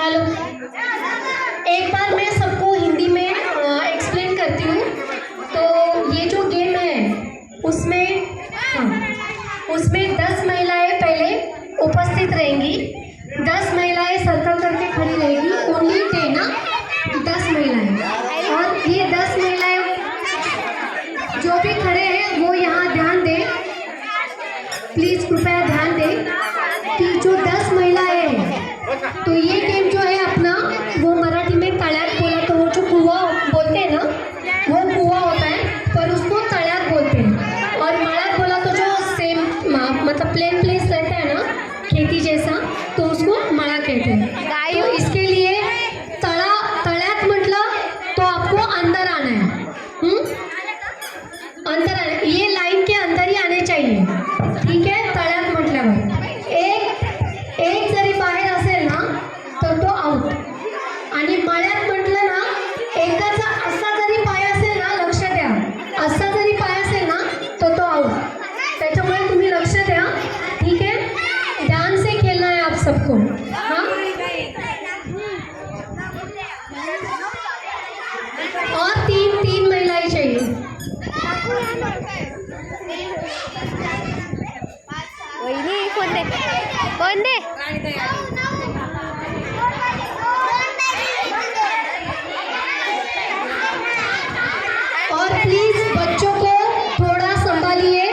Hello, एक बार मैं सबको हिंदी में एक्सप्लेन करती हूँ। तो ये जो गेम है उसमें 10 महिलाएं पहले उपस्थित रहेंगी। 10 महिलाएं सर्कल करके खड़ी रहेगी, ओनली 10 महिलाएं। और ये 10 महिलाएं जो भी खड़े हैं वो यहाँ ध्यान दें, प्लीज कृपया ध्यान दें कि जो 10 महिलाएं हैं, तो ये गेम जो है अपना वो मराठी में तळ्यात बोला तो वो जो कुआं बोलते हैं ना, वो कुआं होता है, पर उसको तळ्यात बोलते हैं। और मळ्यात बोला तो जो सेम मतलब प्लेन प्लेस रहता है ना, खेती जैसा, तो उसको मळा कहते हैं। तो इसके लिए तळ्यात मतलब तो आपको अंदर आना है, अंदर आना, ये लाइन के अंदर ही आने चाहिए, ठीक है। तळ्यात म्हटल्यावर एक जरी बाहेर असेल ना तर तो आउट। आणि मळ्यात म्हटलं ना, एकाचा असा जरी पाय असेल ना, लक्ष द्या, असा जरी पाय असेल ना तो आउट। त्याच्यामुळे तुम्ही लक्ष द्या, ठीक है। ध्यान से खेलना है आप सबको, हाँ। और तीन महिलाएं चाहिए। कोण दे और प्लीज बच्चों को थोड़ा संभालिए,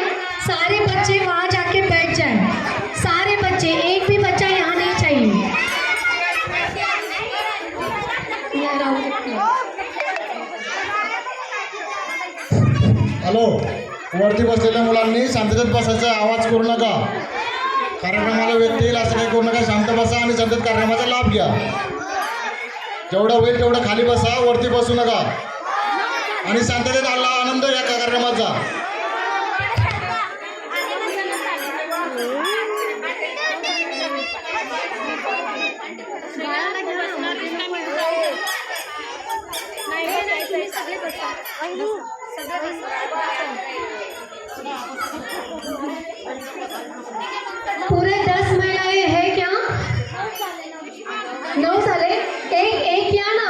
सारे बच्चे वहाँ जाके बैठ जाएं, सारे बच्चे, एक भी बच्चा यहाँ नहीं चाहिए। हॅलो, वरती बसलेल्या मुलांनी शांततेत बसायचा, आवाज करू नका, कार्यक्रमाला व्यत्यय येईल असं काही करू नका। शांत बसा आणि शांततेत कार्यक्रमाचा लाभ घ्या। जेवढं होईल तेवढं खाली बसा, वरती बसू नका, आणि शांततेत आनंद घ्या कार्यक्रमाचा। पूरे 10 महिलाएं हैं क्या? 9 झाले। एक या ना,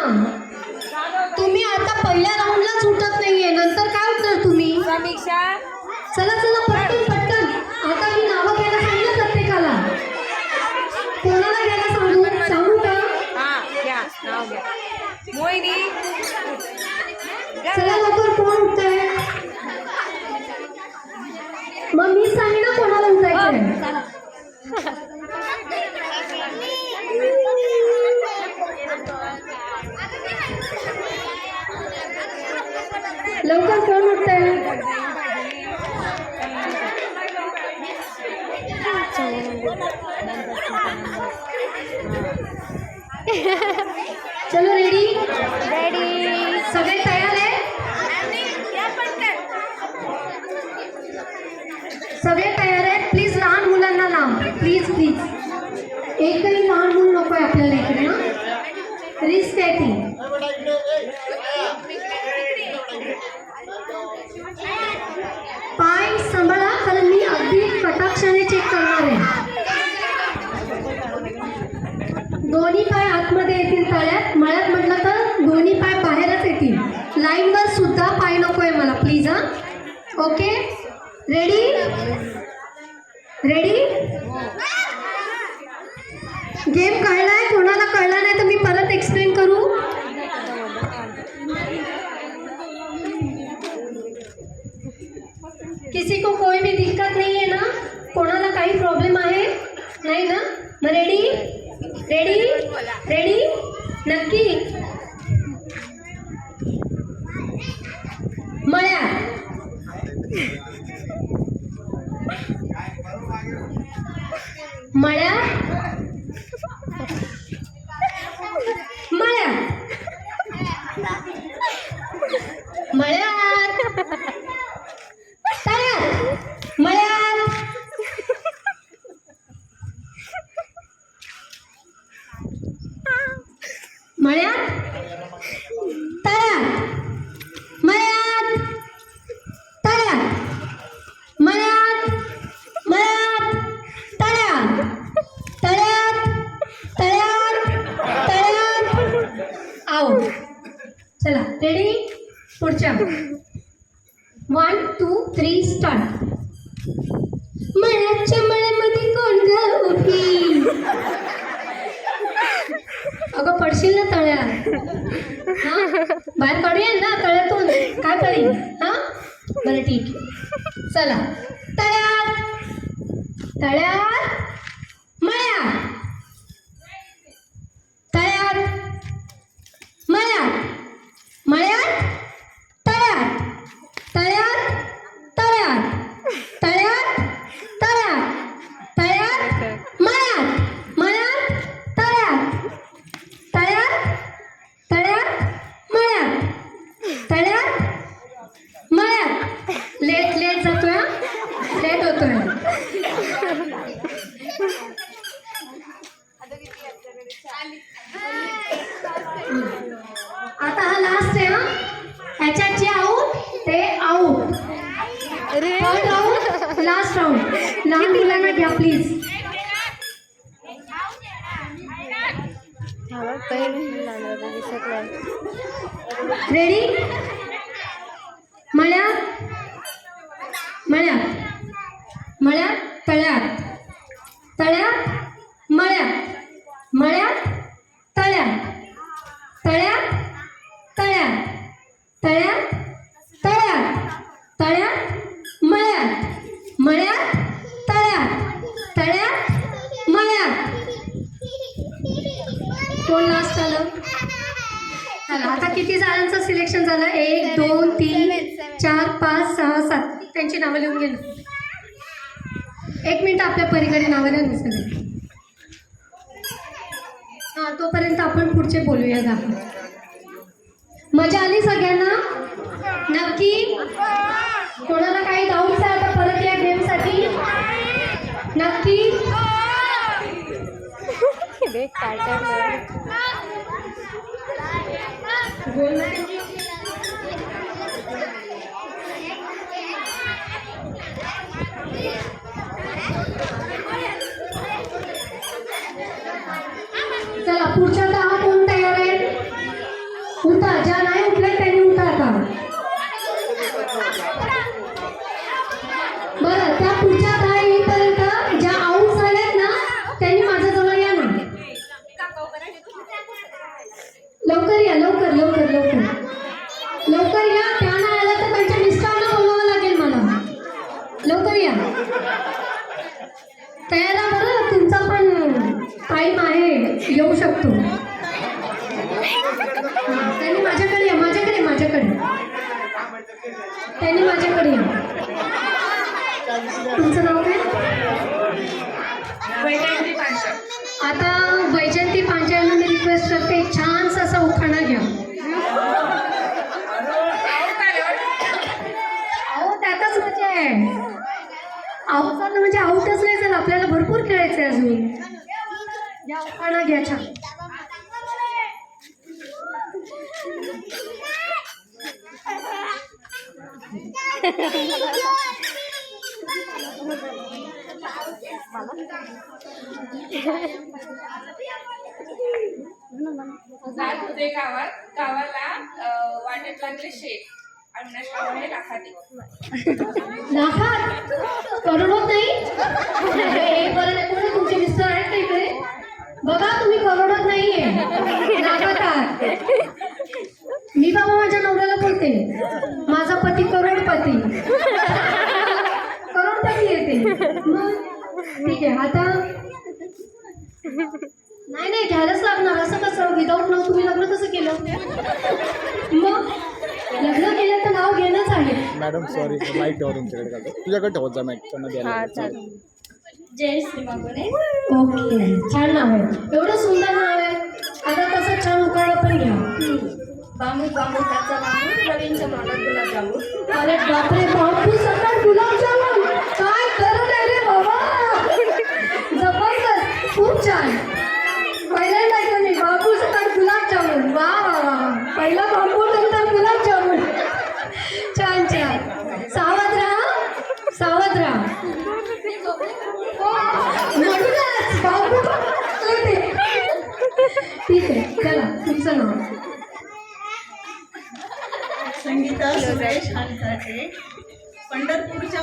तुम्ही आता पहिल्या राऊंडला सुटत नाहीये, नंतर काय उठणार तुम्ही? समीक्षा, चला पटकन आता मी नावं घ्यायला सांगितलं प्रत्येकाला। कोणाला घ्यायला सांगू का? हाँ घ्या, नाव घ्या। मोहिनी, चला लवकर, कोण उठतंय? मग मी सांगेन ना कोणाला उठायचंय। लवकर कोण उठतंय? चलो रेडी, सगळे तयार आहे? सगळे तयार आहेत? प्लीज लहान मुलांना लांब, प्लीज एकही लहान मूल नको आहे आपल्याला इकडे, ना रिस्क आहे ती। पाय सांभाळा, कारण मी अगदी कटाक्षाने चेक करणार आहे। दोन्ही पाय आतमध्ये येतील तळ्यात, मळ्यात म्हटलं तर दोन्ही पाय बाहेरच येतील। लाईनवर सुद्धा पाय नको आहे मला, प्लीज, हा। Okay, ready? गेम कळलाय? कोणाला कळला नाही तर मी परत एक्सप्लेन करू? किसी को कोई भी दिक्कत नहीं है ना? कोणाला काही प्रॉब्लेम आहे? नाही ना? मग रेडी नक्की? मळ्यात मळ्यात तळ्यात मळ्यात तळ्यात मळ्यात मळ्यात तळ्यात तळ्यात तळ्यात तळ्यात आऊ. चला रेडी, पुढच्या 1 2 3 स्टार्ट. मळ्याच्या मळ्यामध्ये कोण ग उभी? अगं पडशील ना तळ्यात. हा बाहेर काढूया ना तळ्यातून, काय करीन? हा बरं ठीक आहे. चला तळ्यात तळ्यात मळ्यात तळ्यात मळ्यात मळ्यात तळ्यात तळ्यात तळ्यात तळ्यात तळ्यात तळ्यात मळ्यात मळ्यात तळ्यात तळ्यात तळ्यात मळ्यात तळ्यात मळ्यात. लेट लेट जातोय हा? लेट होतोय. आता हा लास्ट आहे हा. ह्याच्यात जे आऊट ते out. Third round last round. लहान मुलांना घ्या प्लीज. रेडी, मळ्यात मळ्यात मळ्यात तळ्यात तळ्यात मळ्यात मळ्यात तळ्यात तळ्यात तळ्यात तळ्यात तळ्यात तळ्यात मळ्यात मळ्यात तळ्यात तळ्यात मळ्यात. कोण लास्ट आलं? चला आता किती जणांचं सिलेक्शन झालं? 1 2 3 4 5 6 7. त्यांची नावं लिहून घे. 1 मिनिट आपल्या परीकडे नावं लिहून सगळे. हां तोपर्यंत आपण पुढचे बोलूया. गा मजा आली सगळ्यांना? नक्की? कोणाला काही डाऊट्स आहे आता परत या गेमसाठी? नक्की? चला पुढच्या 10 कोण तयार आहे? उठा. ज्या नाही उठले त्यांनी उठा आता. बरं त्या पुढच्या 10 येईपर्यंत ज्या आऊट झाल्यात ना त्यांनी माझ्याजवळ या ना. लवकर या, लवकर लवकर लवकर लवकर या. त्या नाही आल्या तर त्यांच्या मिस्टरांना बोलावं लागेल मला. लवकर या. तयार आहे बरं, तुमचा पण टाईम आहे, येऊ शकतो. त्यांनी माझ्याकडे या, माझ्याकडे माझ्याकडे त्यांनी माझ्याकडे या. तुमचं नाव काय? आता वैजयंती पांचाळला मी रिक्वेस्ट करते, छानसा असा उखाणा घ्या. अहो त्यातच मजा आहे. आऊट झालं म्हणजे आऊटच नाही झालं, आपल्याला भरपूर खेळायचं आहे अजून. या उखाणा घ्या छान. जात होते गावाला वाटेत लागले शेत आणि नष्टामुळे लाखात करोडोत नाही. हे बरं नाही. कोणी तुमचे मिस्टर आहेत का इकडे? बघा तुम्ही करोडोत नाहीये, लाखात आहात. मी बाबा माझ्या नवऱ्याला बोलते, माझा पती करोडपती. करोडपती येते मग ठीक आहे. आता नाही नाही घ्यायलाच लागणार. असं कसं विदाऊट नाव तुम्ही लग्न कसं केलं? मग लग्न केलं तर नाव घेणंच आहे. मॅडम सॉरी माईक ठेवा तुमच्याकडे का तुझ्याकडे ठेवत जा माईक त्यांना द्यायला. जय श्री मागोने. ओके छान नाव आहे, एवढं सुंदर नाव आहे. आता तसं छान उखाणा पण घ्या. बांबू बांबू त्याचा बांबू रवींच्या तोंडात गुलाबजामुन. अरे बापरे, बापू सकाळ गुलाबजामुन काय करत आहे रे बाबा. जबरदस्त, खूप छान. पहिल्यांदा ऐकलं मी बापू सकाळ गुलाबजामुन. सुरेश हंसाटे. पंढरपूरच्या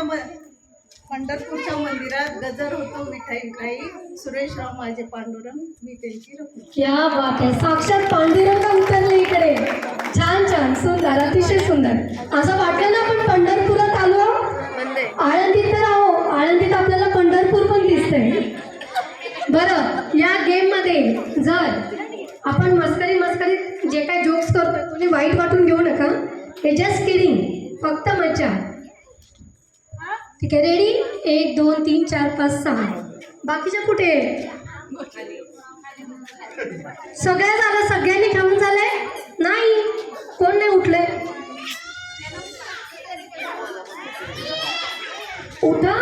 मंदिरात गजर होतो विठाई. सुरेशराव माझे पांडुरंग, मी त्यांची रखू. क्या बात आहे, साक्षात पांडुरंग उतरले इकडे. छान छान, सुंदर, अतिशय सुंदर. असं वाटलं ना आपण पंढरपुरात आलो. आळंदीत तर आहो, आळंदीत आपल्याला पंढरपूर पण दिसतंय. बरं, या गेम मध्ये जर आपण मस्करी जे काही जोक्स करतो तुम्ही वाईट वाटून घेऊ नका. हे जस्ट किडिंग, फक्त मज्जा. ठीक आहे, रेडी? 1 2 3 4 5 6. बाकीच्या कुठे? सगळ्या झालं, सगळ्यांनी खाऊन झालंय? नाही, कोण नाही उठले? उठा,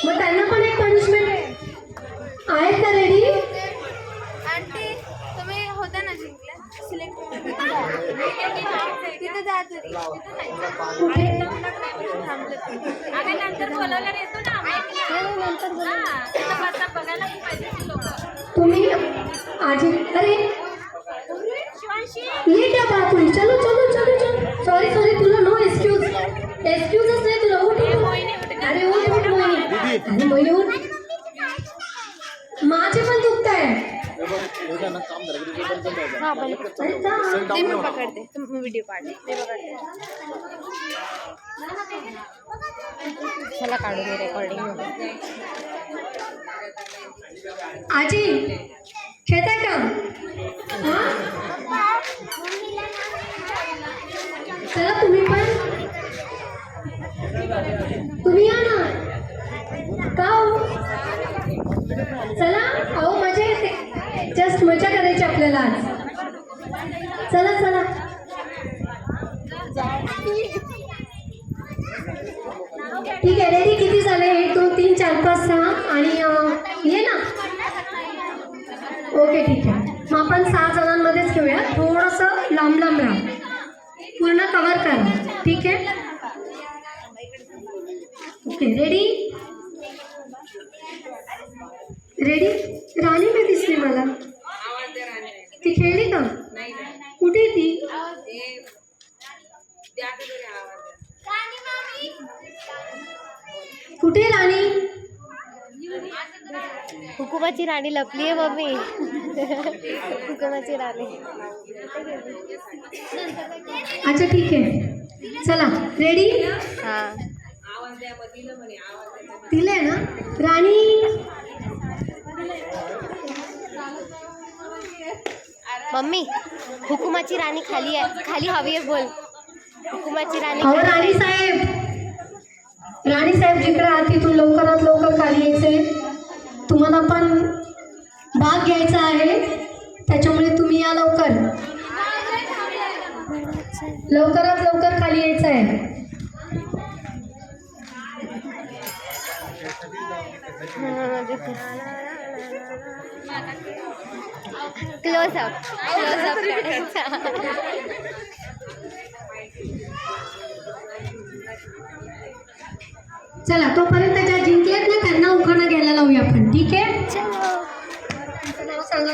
मग त्यांना पण एक पनिशमेंट आहे का? रेडी? आंटी तुम्ही होता ना जिंकल्या सिलेक्ट तिथे जा तरी कुठे? आम्ही नंतर बोलायला येतो ना नंतर बघायला पाहिजे लोक. तुम्ही आजी, अरे ये क्या बात हुई? चलो चलो चलो चलो. सॉरी तुला नो एक्सक्यूजच नाही तुला. उठ. अरे उठ मोहिनी. अरे मोहिनी उठ. माझे पण दुखत आहे. हाँ ते मैं पकड़ते तुम वीडियो काढ ते पकड़ते चला काढू मी रेकॉर्डिंग. आजी खेळताय का? हा, चला तुम्ही पण. तुम्ही या ना. का हो? चला, अहो मजा येते. जस्ट मजा करायची आपल्याला आज. चला चला. ठीक आहे, रेडी? किती झाले? 1 2 3 4 5 6 आणि ये ना. ओके ठीक आहे, मग आपण 6 जणांमध्येच घेऊया. थोडंसं लांब राहा, पूर्ण कव्हर करा. ठीक आहे, ओके. रेडी? राणी मी दिसली मला. ती खेळली का? कुठे ती? कुठे राणी? हुकुमाची राणी लपली आहे मम्मी. हुकुमाची राणी. अच्छा ठीक आहे, चला. रेडी? हाँ दिलंय ना राणी? मम्मी हुकुमाची राणी खाली आहे, खाली हवी आहे बोल. हुकुमाची राणी अहो राणी साहेब जिकडे आहात तिथून लवकरात लवकर खाली यायचंय. तुम्हाला पण भाग घ्यायचा आहे, त्याच्यामुळे तुम्ही या लवकरात लवकर खाली यायचं आहे. क्लोजअप चला, तोपर्यंत ज्या जिंकल्यात ना त्यांना उखाणा घ्यायला लावूया आपण. ठीक आहे, नाव सांगा.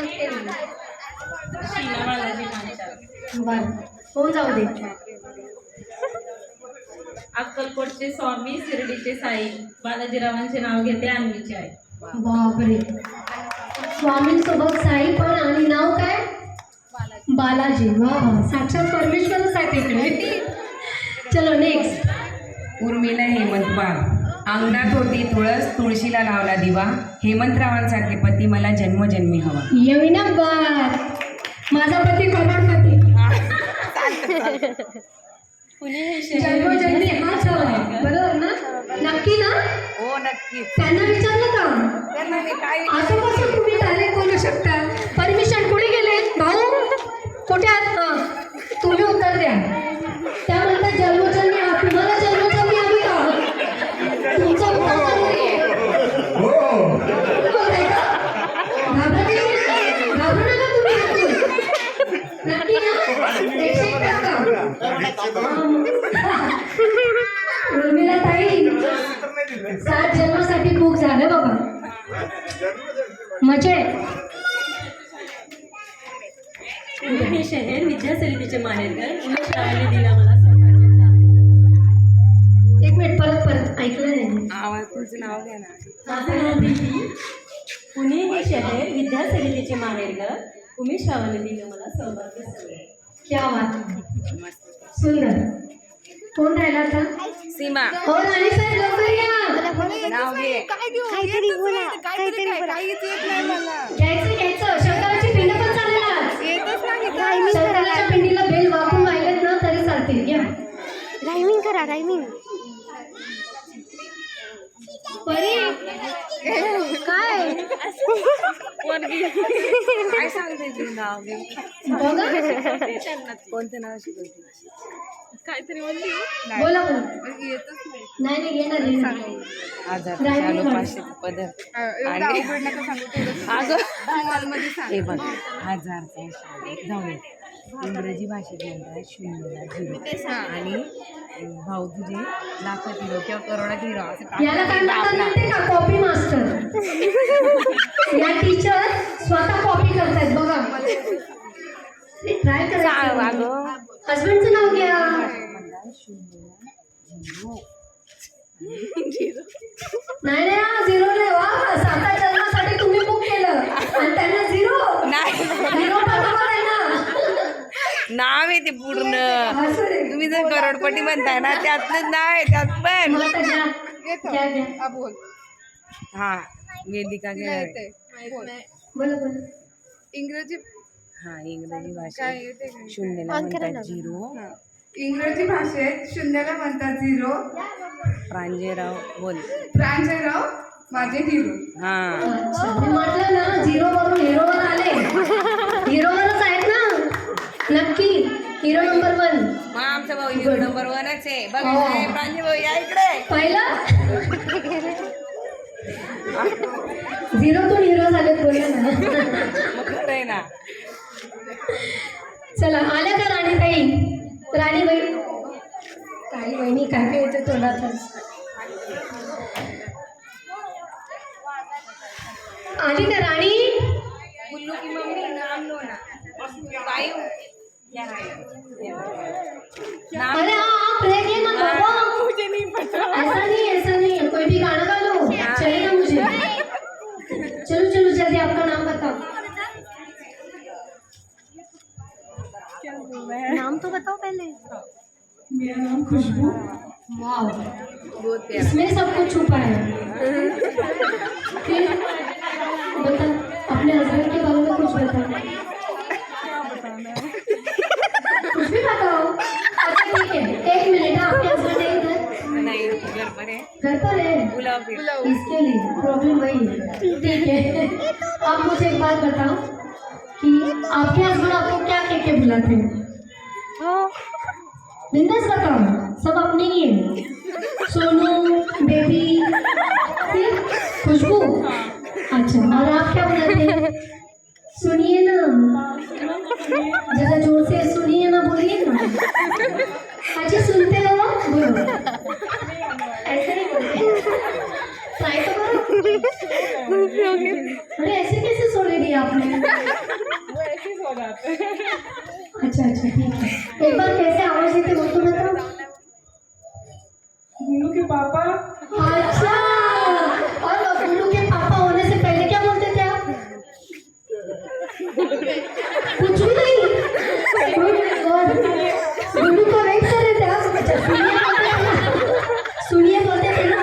बरं, होऊन जाऊ दे. अक्कलकोटचे स्वामी, शिर्डीचे साई, बालाजीरावांचे नाव घेते अन्वीचे आहे. बापरे, स्वामींसोबत साई पण आणि नाव काय? बालाजी. वा वा, साक्षात परमेश्वरच आहे तिकडे. चलो नेक्स्ट. उर्मिला हेमंतबाग. अंगणात होती तुळस, तुळशीला लावला दिवा. हेमंतरावांसारखे पती मला जन्मोजन्मी हवा. येईना बात, माझा पती करोडपती. जन्मोजन्मी हाच हवा, बरोबर ना? नक्की ना? हो नक्की. त्यांना विचारलं का? त्यांना मी काय असं कसं तुम्ही डायरेक्ट बोलू शकता? परमिशन कुठे गेले भाऊ? कुठे आहात? तुम्ही उत्तर द्या. त्या म्हणतात जन्मोजन्मी हा. तुम्हाला जन्मोजन्मी हवी का? तुमचा उत्तर नाहीये. बोलताय का? घाबरू नका तुम्ही. नक्की ना? 101%. उर्मिला ताई, 7 जन्मासाठी खूप झालं बाबा. मजा आहे. हे शहर विद्यासरितीचे माहेरघर उमेश रावांनी दिला मला सौभाग्याचा. एक मिनिट, परत ऐकलं नाही. आवाज तुमचं नाव घ्या ना. माझं नाव प्रीती. पुणे हे शहर विद्यासरितीचे माहेरघर उमेश रावांनी दिलं मला सौभाग्याचा. क्या बात, सुंदर. कोण राहिला आता? सीमा हो राणी साहेब, लवकर या. नाव घे. काहीतरी बोला, काहीतरी बोला. घ्यायचं शंकराची पिंड पण चालेल आज. शंकराच्या पिंडीला बेल वापरून राहिलेत ना तरी चालतील. घ्या. रायमिंग करा, रायमिंग. परी काय काय सांगते तुझं नाव घे. बघा, कोणतं नाव शिकवते? बोला बोला. नाही येणार हजार रायमिंग चालू करा. 500 पदर आणि हे बघ 1000 जाऊ दे. इंग्रजी भाषेत म्हणतात 0 आणि भाऊ तुझे लाखात हिरो किंवा करोडात हिरो असं याला काय म्हणतात माहिती का? Copy master. या टीचर स्वतः कॉपी करतायत बघा. ट्राय करायचं. हस्बंडचं नाव घ्या. नाही हा 0 नाही. वा, 7 जन्मासाठी तुम्ही बुक केलं आणि त्यांना 0 पाठवा त्यांना. नाव आहे ते पूर्ण. असं रे. तुम्ही जर करोडपती म्हणताय ना त्यातलं नाव आहे त्यात पण. मग आता घ्या. हा वेदिका घे. बोला बोला. इंग्रजी हा इंग्रजी भाषेत 0ला म्हणतात 0. इंग्रजी भाषेत 0ला म्हणतात 0. प्रांजळराव बोल. प्रांजळराव माझे हिरो. हा अच्छा, मी म्हटलं ना 0 वरून हिरोवर आले. हिरोवरच आहेत ना नक्की. Hero number 1. मग आमचा भाऊ हिरो नंबर 1च आहे. बघ हो. प्रांजळ भाऊ या इकडे. पहिला 0 तून हिरो झाले. बोला ना. मग खरं आहे ना. चला, आल्या का राणीताई? राणीबाई, काही बहिणी काय काय येते तोंडातच. आली का राणी? गुल्लू की मम्मी नाम लो ना. बाई अरे आप रह गए ना बाबा. मुझे नहीं पता. ऐसा नहीं कोई भी गाना गा लो. चलेगा मुझे. चलो जल्दी आपका नाम बताओ. नाम तो बताओ पहले. मेरा नाम खुशबू. वाह, बहुत प्यारा. इसमें सब कुछ छुपा है. फिर बता, अपने हस्बैंड के बारे में कुछ बताओ. कुछ भी बताओ. अच्छा ठीक है, 1 मिनट. आपके हस्बैंड है इधर? नहीं घर पर है. घर पर है. बुलाओ फिर. इसके लिए प्रॉब्लम वही है. ठीक है, आप मुझे एक बात बताओ कि आपके हस्बैंड आपको क्या कह के बुलाते हैं? बिंदास बताओ, सब अपने ही है. सोनू, बेबी, फिर खुशबू. अच्छा, और आप क्या बुलाते हैं? सुनिए ना, जरा जोर से सुनिए ना, बोलिए ना. अच्छा सुनते हो? बोलो. ऐसे नहीं बोलते. ट्राई तो करो. अरे ऐसे कैसे सो ले दी आपने? वो ऐसे ही सो जाते हैं. अच्छा ठीक है. एक बार कैसे आवाज देते वो तो बताओ. गुल्लू के पापा. अच्छा, और गुल्लू के पापा होने से पहले क्या बोलते थे आप? कुछ भी नहीं. गुल्लू को वेट कर रहे थे आप. अच्छा, सुनिए बोलते थे ना.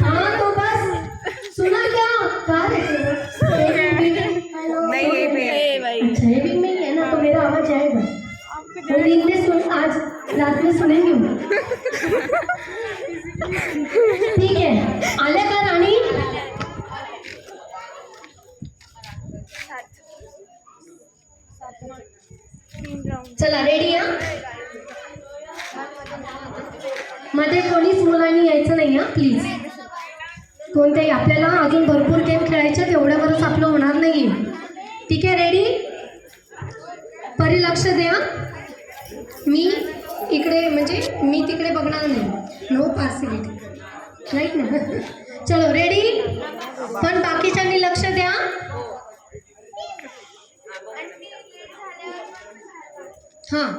हाँ तो बस सुना क्या? कहाँ रहते हो? नहीं ये पे. अच्छा, ये भी नहीं है ना, तो मेरा आवाज जाएगा. वो दिन में सुन, आज रात में सुनेंगे. ठीक है, आल्या का राणी? चला रेडी. मध्ये कोणीच मुलांनी यायचं नाही हा प्लीज. कोणत्याही, आपल्याला अजून भरपूर गेम खेळायचे, तेवढ्यावरच आपलं होणार नाही. ठीक आहे, रेडी? परी लक्ष द्या. मी इकडे म्हणजे मी तिकडे बघणार नाही. नो पार्सिलिटी, राईट ना? चलो रेडी. पण बाकीच्यांनी लक्ष द्या. हां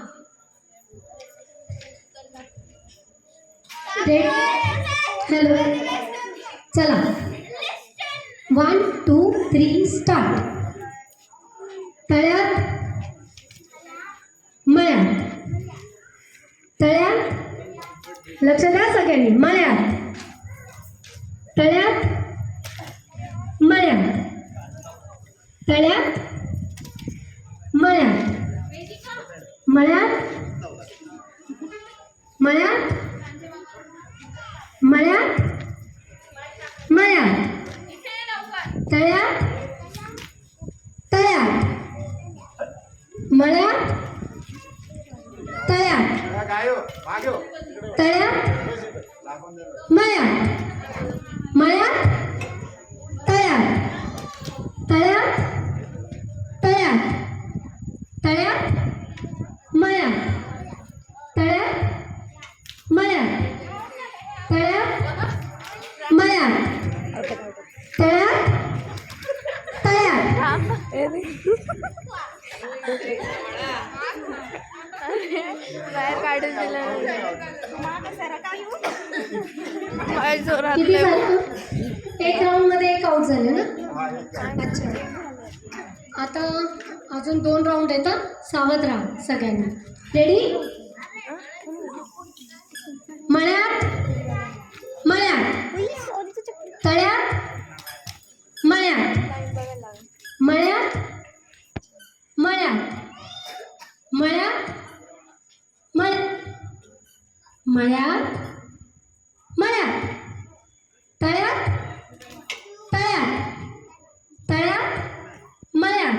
हॅलो चला 1 2 3 स्टार्ट. तळ्यात मळ्यात तळ्यात लक्ष द्या सगळ्यांनी. मळ्यात तळ्यात मळ्यात तळ्यात मळ्यात मळ्यात मळ्यात मळ्यात मळ्यात तळ्यात तळ्यात मळ्यात तळ्यात तळ्यात मळ्यात मळ्यात तळ्यात तळ्यात तळ्यात तळ्यात मळ्यात तळ्यात मळ्यात तळ्यात मळ्यात तळ्यात तळ्यात बाहेर काढून दिलं. किती झालं? एक राऊंड मध्ये एक आउट झाले ना. अच्छा आता अजून 2 राऊंड येतात. सावध राहा सगळ्यांनी. रेडी. मळ्यात मळ्यात तळ्यात मळ्यात मळ्यात मळ्यात मळ्यात मळ्यात मळ्यात तळ्यात तळ्यात तळ्यात मळ्यात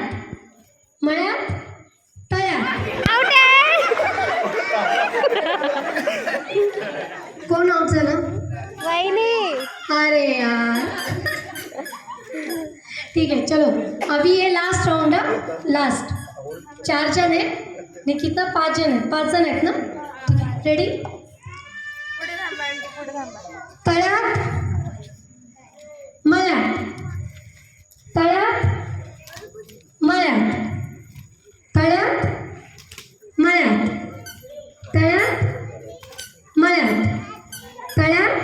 मळ्यात तळ्यात. कोण आउट झालं? वहिनी. अरे यार ठीक है चलो अभी ये लास्ट राउंड है. लास्ट 4 जन है निकिता 5 जन है. 5 जन आहेत ना. ठीक आहे रेडी. तळ्यात मळ्यात तळ्यात मळ्यात तळ्यात मळ्यात तळ्यात मळ्यात तळ्यात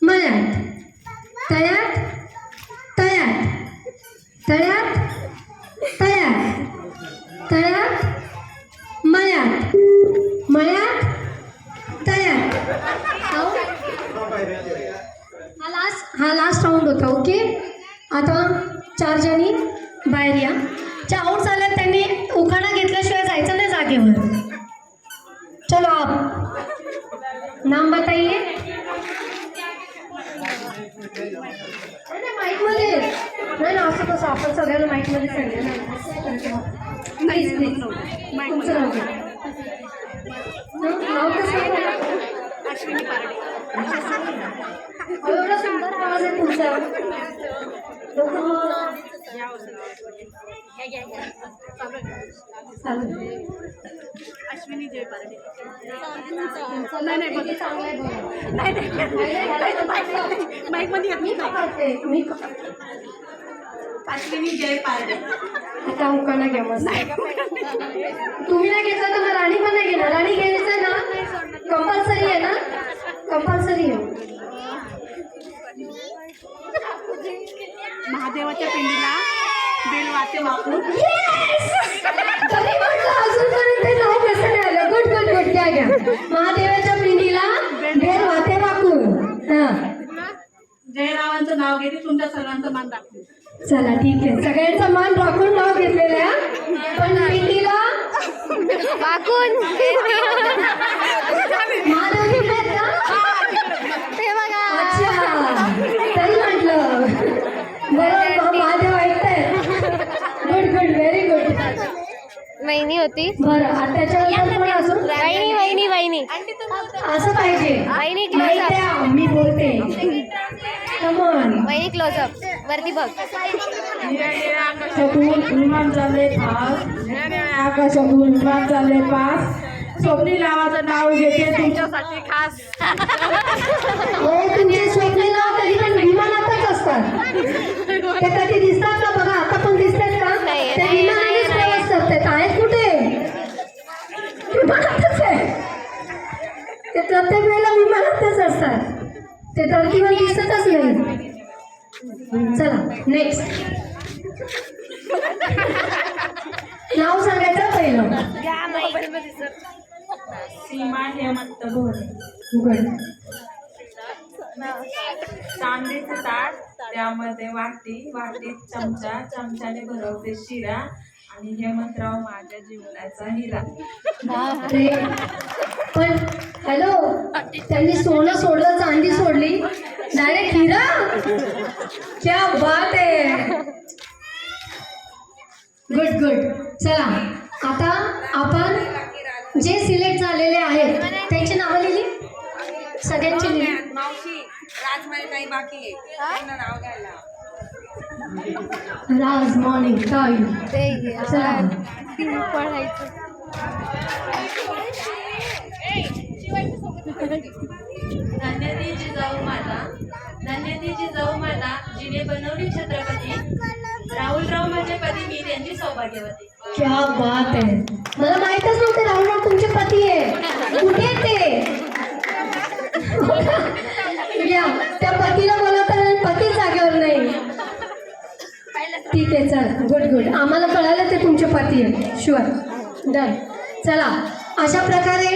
मळ्यात तळ्यात तळ्यात तळ्यात तळ्यात तळ्यात मळ्यात मळ्यात तळ्यात. हा लास्ट राऊंड होता. ओके आता 4 जणी बाहेर या. ज्या आऊट झाल्या त्यांनी उखाणा घेतल्याशिवाय जायचं नाही जागेवर. चलो आप नाम बताइए. माईक मध्ये नाही ना असं कसं आपण सगळ्यांना माईक मध्ये सांगितलं प्लीज प्लीज तुमचं नाव घ्या. नाव कसं अश्विनी पारडे. एवढा सुंदर आवाज आहे तुमचा. अश्विनी जय पारडे. माईक मध्ये मी अश्विनी जय पारडे. आता उखाणा घ्या मस्त. तुम्ही नाही घेतला तर मग राणी पण नाही घेणार. राणी घ्यायचं ना कंपल्सरी आहे ना. कंपल्सरी आहे. महादेवाच्या पिंडीला बेल वाटे वापरून. तरी म्हटलं अजूनपर्यंत नाव कसं नाही आलं. गुड गुड गुड घ्या घ्या. महादेवाच्या पिंडीला बेल वाटे वाकून. हां जयरावांचं नाव घेते तुमच्या सर्वांचं मान दाखवू. चला ठीक आहे. सगळ्यांचा मान राखून नाव घेतलेलं आहे. पण पिंडीला वाकून महादेव घेतलेत का? हे बघा. अच्छा तरी म्हटलं बरोबर महादेव ऐकतायत. Good good very good. वहिनी होती. बरं आता त्याच्यानंतर कोण अजून? वहिनी वहिनी वहिनी असं पाहिजे. वहिनी नाही क्लोजअप. द्या मी बोलते. कमॉन. वहिनी क्लोजअप वरती बघ. आकाशातून विमान चालले पास. आकाशातून विमान चालले पास. स्वप्नी नावाचं नाव घेते तुमच्यासाठी खास. हो तुमचे स्वप्ने नाव कधी पण विमानातच असतात. ते कधी दिसतात का बघा. आता पण दिसतात का? नाही, ते नाही, विमानानेच नाही, प्रवास करतात. आहेत कुठे? ते धर्तीवर दिसतच नाही. चला नेक्स्ट नाव सांगायचं पहिलं. सीमा हेमंत भोरे. गुड. चांदीचे ताट, त्यामध्ये वाटी, वाटीत चमचा, चमच्याने भरवते शिरा आणि हेमंतराव माझ्या जीवनाचा हिरा. अरे पण हॅलो, त्यांनी सोनं सोडलं, चांदी सोडली, डायरेक्ट हिरा. क्या बात आहे. Good good. चला आता आपण जे सिलेक्ट झालेले आहेत त्यांची नावं लिहिली, सगळ्यांची लिहिली. मावशी राजमाने काही बाकी आहे त्यांना नाव घ्यायला. राज मॉर्निंग टाईम. चला धन्यती जिजाऊ माता, धन्यती जिजाऊ माता, जिने बनवली छत्रपती. राहुलराव माझे पती, मी त्यांची सौभाग्यवती. क्या बात आहे. मला माहितच नव्हते राहुलराव तुमचे पती आहे. कुठे आहेत ते? या त्या पतीला बोलवता पती जागेवर नाही. ठीक आहे चल गुड गुड. आम्हाला कळालं ते तुमचे पती आहे. शुअर. डन. चला अशा प्रकारे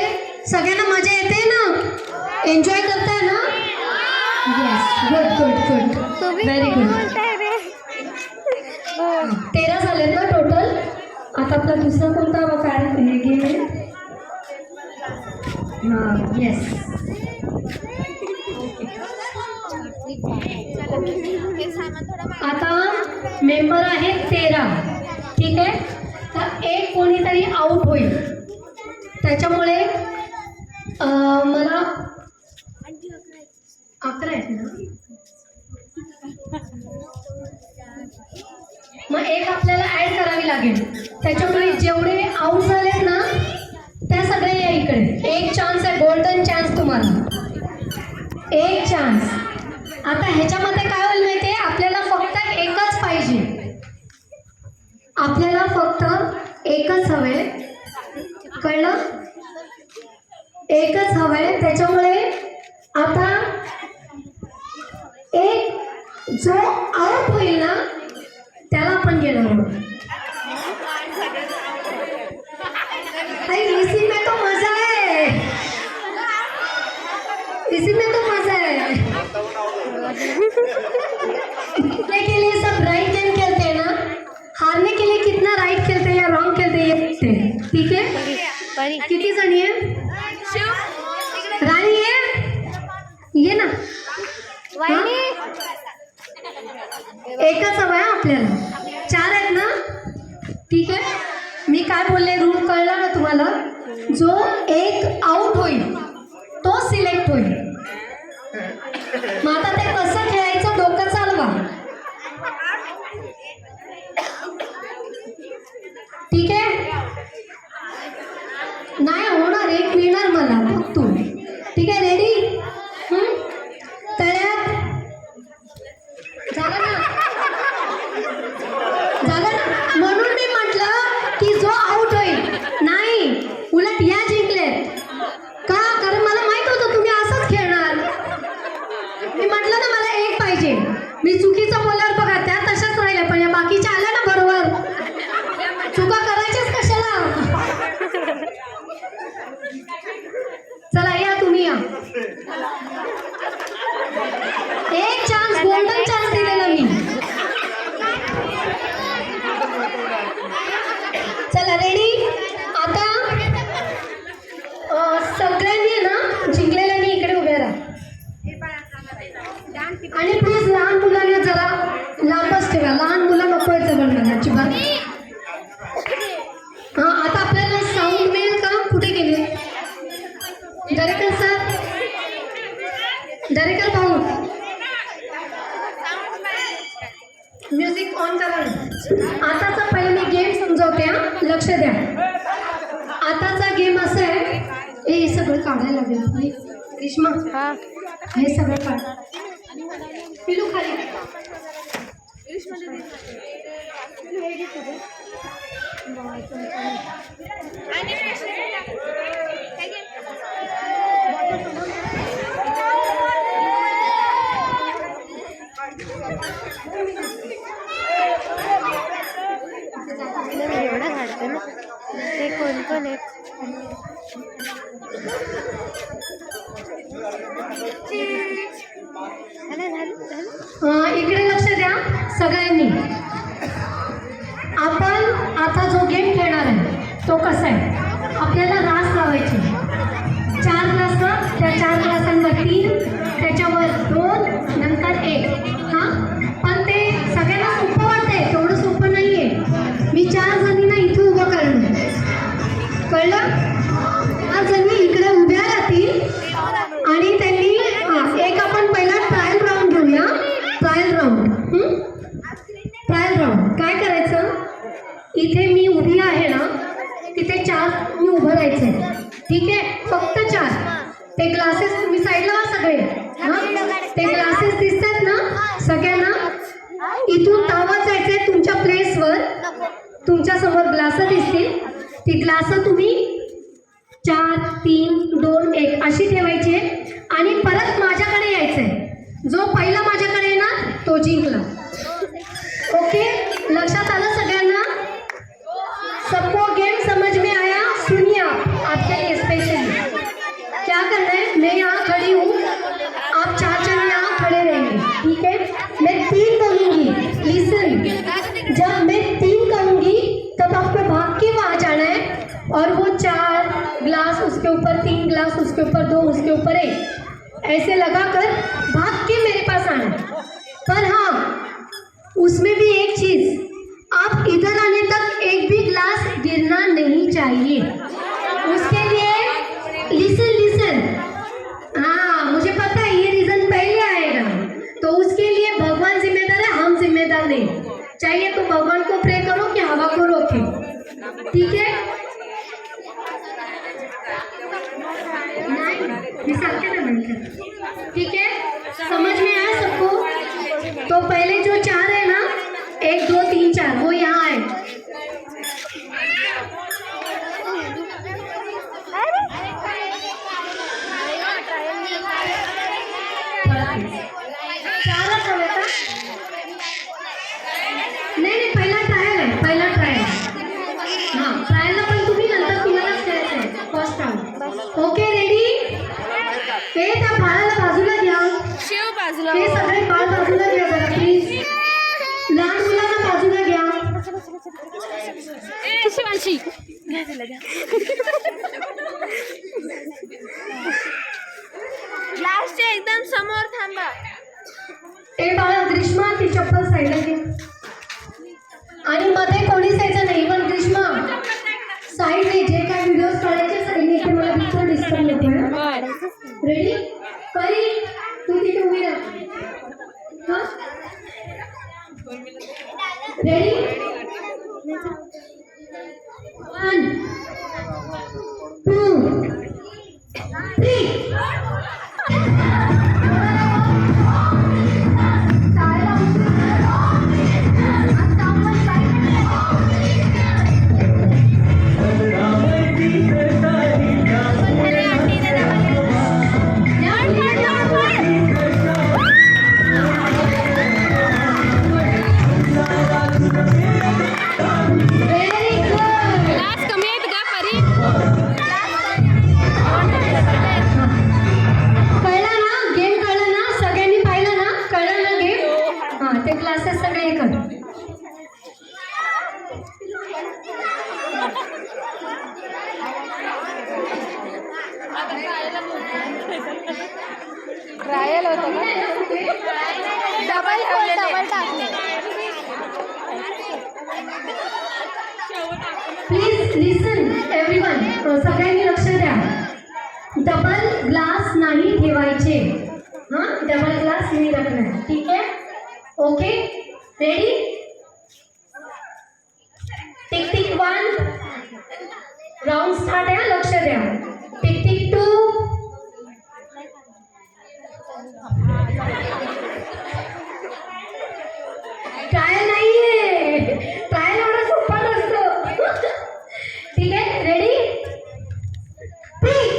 सगळ्यांना मजा येते ना, एन्जॉय करताय ना. Yes good good good very good. 13 झालेत ना टोटल. आता आपला दुसरा कोणता काय हे गेम आहे? हां येस. आता मेंबर आहेत 13. ठीक आहे. तर एक कोणीतरी आउट होईल, त्याच्यामुळे मला 11 आहेत ना, मग एक आपल्याला ऍड करावी लागेल. त्याच्यामुळे जेवढे आउट झालेत ना त्या सगळे या इकडे. एक चान्स आहे, गोल्डन चान्स तुम्हाला, एक चान्स. आता ह्याच्यामध्ये काय होईल माहिती आहे, आपल्याला फक्त एकच पाहिजे, आपल्याला फक्त एकच हवंय. कळलं? एकच हवंय. त्याच्यामुळे आता एक जो आउट होईल ना त्याला आपण घेणार आहोत. इसी में तो मजा है, इसी में तो मजा है. जीतने के लिए सब राइट गेम खेलते हैं ना, हारने के लिए कितना राइट खेलते हैं या रॉन्ग खेलते हैं ये देखते हैं. ठीक है. किती जणी आहे? राणी ये ना. एकच हवा आहे आपल्याला. 4 आहेत ना. ठीक आहे. मी काय बोलले, रूल कळला ना तुम्हाला. जो एक आउट होईल तो सिलेक्ट होईल. मग आता ते कसं खेळायचं डोकं चालवा. ठीक आहे. नाही होणार, एक मिळणार मला फक्त. ठीक आहे. रेडी? तळ्यात झालं ना, झालं ना. म्हणून मी म्हटलं की जो आउट होईल. नाही, उलट या जिंकलेत का, कारण मला माहित होतं तुम्ही असंच खेळणार. मी म्हटलं ना मला एक पाहिजे. मी चुकीचं बोलल्यावर बघा त्या तशाच राहिल्या, पण या बाकीच्या आल्या ना बरोबर. चुका करायच्याच कशाला. चला या तुम्ही या. एक चान्स, गोल्डन चान्स दिलेला मी. चला रेडी. आता सगळ्यांनी ना जिंकलेल्यांनी इकडे उभे राहा. आणि प्लीज लहान मुलांना जरा लांबच ठेवा. लहान मुलं नको आहेत जवळ अजिबात. हां आता आपल्याला साऊंड मिळेल का? कुठे गेले दरेकर सर? दरेकर भाऊ म्युझिक ऑन करा. आताचा पहिले मी गेम समजवते. लक्ष द्या. आताचा गेम असा आहे, हे सगळं काढायला लागेल. ग्रीष्मा हे सगळं काढ. पिलू खाली. होते ना. ते कोण कोण आहेत? इकडे लक्ष द्या सगळ्यांनी. आपण आता जो गेम खेळणार आहे तो कसा आहे, आपल्याला रास लावायची. 4 ग्लास ना, त्या 4 ग्लासांवर 3, त्याच्यावर 2, नंतर 1. हां, पण ते सगळ्यांना सोपं वाटतंय, तेवढं सोपं नाही आहे. मी 4 जणींना इथे उभं करणार, कळलं? 4 जणी इकडे उभ्या राहतील आणि त्यांनी एक आपण पहिला ट्रायल राऊंड घेऊया. ट्रायल राऊंड काय करायचं, इथे मी उभी आहे ना, तिथे 4 मी उभं राहायचंय. ठीक आहे, फक्त 4. ते ग्लासेस तुम्ही साईडला वा सगळे. ते ग्लासेस दिसतात ना सगळ्यांना, इथून धावत जायचंय तुमच्या प्लेसवर. तुमच्या समोर ग्लास दिसतील, ती ग्लास तुम्ही 4, 3, 2, 1 अशी ठेवायची आणि परत माझ्याकडे यायचंय. जो पहिला माझ्याकडे येणार तो जिंकला. ओके, लक्षात आलं सगळ्यांना? सबको गेम समझ में आया? सुनिए आपके लिए स्पेशली क्या करना है. मैं यहाँ खड़ी हूँ, आप 4 जन यहाँ खड़े रहेंगे. ठीक है, मैं 3 करूँगी. लिसन, जब मैं 3 करूँगी तब आपको भाग के वहाँ जाना है और वो 4 ग्लास उसके ऊपर, 3 ग्लास उसके ऊपर, 2 उसके ऊपर 1 ऐसे लगाकर भाग के मेरे पास आना है. पर हाँ, उसमें भी एक चीज, आप इधर आने तक एक भी ग्लास गिरना नहीं चाहिए. उसके लिए लिसन, हाँ मुझे पता है ये रीजन पहले आएगा, तो उसके लिए भगवान जिम्मेदार है, हम जिम्मेदार नहीं. चाहिए तो भगवान को प्रे करो कि हवा को रोके. ठीक है, ठीक है, समझ में आया सबको? तो पहले जो 4 है ना, 1, 2, 3, 4 वो यहाँ है. नहीं, पहिला ट्रायल आहे, पहिला ट्रायल. हां, ट्रायलला पण तुम्ही नंतर तुम्हालाच करायचं आहे फर्स्ट राऊंड. Okay, ready? हे त्या बाळाला बाजूला घ्या. हे सगळे बाळ बाजूला घ्या जरा प्लीज. लहान मुलांना बाजूला घ्या. शिवांशी ग्लासच्या एकदम समोर थांबा. ए बाळा, ग्रीष्मा ती चप्पल साईडला घे आणि मध्ये कोणीच यायचं नाही. पण ग्रीष्मा साईडने जे काय व्हिडिओज काढायचे साईडने, इथे मला बिलकुल डिस्टर्ब नको. रेडी? परी तू तिथे उभी राहा. हां, रेडी? 1, 2, 3. क्लासेस सगळे एकच. ट्रायल होतं का? डबल टाकले. प्लीज लिसन एव्हरीवन, सगळ्यांनी लक्ष द्या. डबल ग्लास नाही ठेवायचे. हां, डबल ग्लास नहीं रखना है. ठीक है, okay, ready? Tick tick 1 round start है, लक्ष द्या. Tick tick 2. ट्रायल नाहीये, ट्रायल एवढा सोपा नसतो. ठीक आहे, रेडी? 3.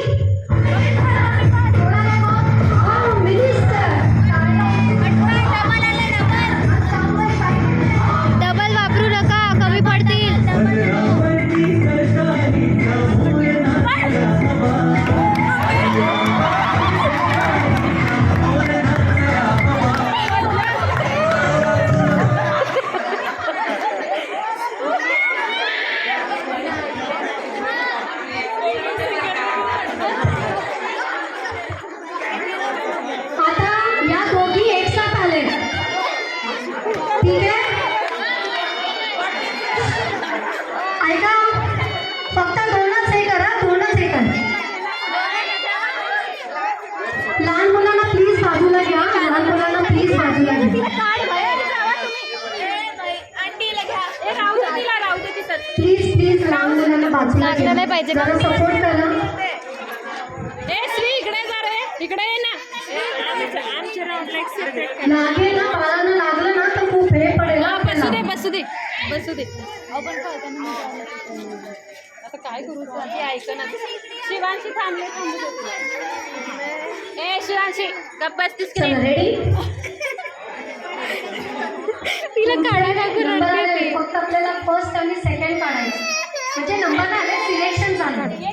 डबल वापरू नका, कमी पडतील. प्लीज लहान मुलांना बाजूला लागलं नाही पाहिजे. जरा सपोर्ट करा. इकडे ये ना. आमच्या राऊंडला एक सेपरेट लागेल ना बाळांना लागलं ना तर खूप हे पडेल आपल्याला. बसू दे. आपण आता काय करू ती ऐकना. शिवांशी थांबू ए शिवांशी गप्प बसतीस की चला नाही? रेडी. तिला काढा टाकून नंबर आले. फक्त आपल्याला फर्स्ट आणि सेकंड काढायचं म्हणजे नंबर आले सिलेक्शन झालं.